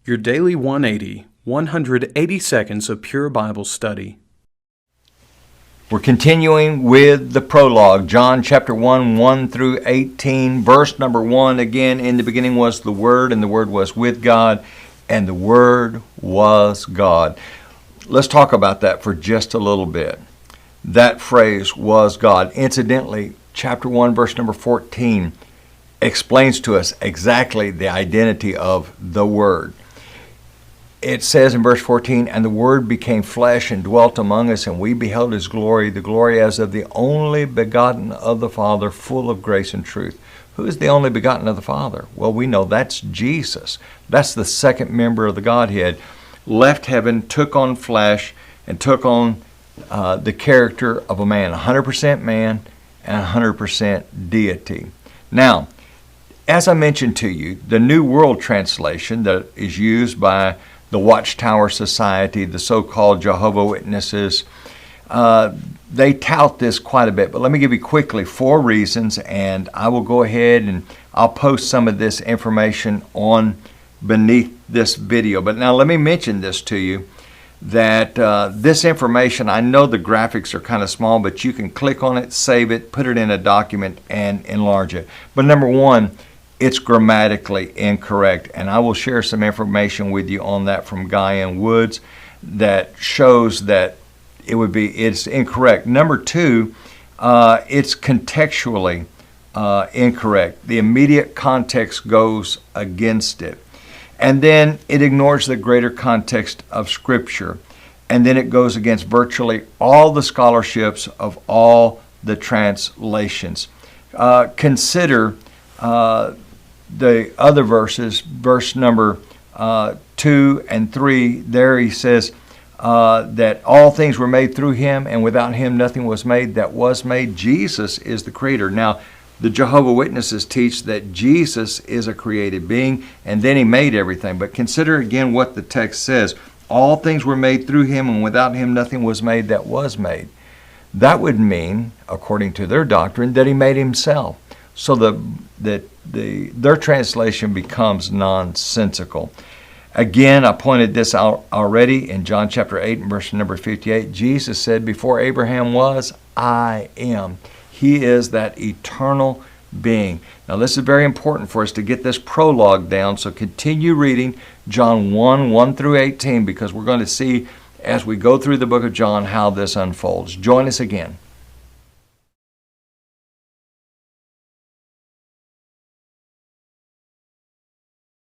Your Daily 180, 180 seconds of pure Bible study. We're continuing with the prologue, John chapter 1, 1 through 18, verse number 1. Again, in the beginning was the Word, and the Word was with God, and the Word was God. Let's talk about that for just a little bit. That phrase, was God. Incidentally, chapter 1, verse number 14 explains to us exactly the identity of the Word. It says in verse 14, and the Word became flesh and dwelt among us, and we beheld His glory, the glory as of the only begotten of the Father, full of grace and truth. Who is the only begotten of the Father? Well, we know that's Jesus. That's the second member of the Godhead. Left heaven, took on flesh, and took on the character of a man, 100% man and 100% deity. Now, as I mentioned to you, the New World Translation that is used by the Watchtower Society, the so-called Jehovah's Witnesses, they tout this quite a bit. But let me give you quickly 4 reasons, and I will go ahead and I'll post some of this information on beneath this video. But now let me mention this to you, that this information, I know the graphics are kind of small, but you can click on it, save it, put it in a document, and enlarge it. But number 1, it's grammatically incorrect, and I will share some information with you on that from Guy and Woods that shows that it's incorrect. Number 2, it's contextually incorrect. The immediate context goes against it. And then it ignores the greater context of Scripture. And then it goes against virtually all the scholarships of all the translations. Consider the other verses, verse number 2 and 3. There he says that all things were made through Him, and without Him nothing was made that was made. Jesus is the Creator. Now, the Jehovah's Witnesses teach that Jesus is a created being, and then He made everything. But consider again what the text says. All things were made through Him, and without Him nothing was made that was made. That would mean, according to their doctrine, that He made Himself. So their translation becomes nonsensical. Again, I pointed this out already in John chapter 8 and verse number 58. Jesus said, before Abraham was, I am. He is that eternal being. Now, this is very important for us to get this prologue down, so continue reading John 1, 1 through 18, because we're going to see as we go through the book of John how this unfolds. Join us again.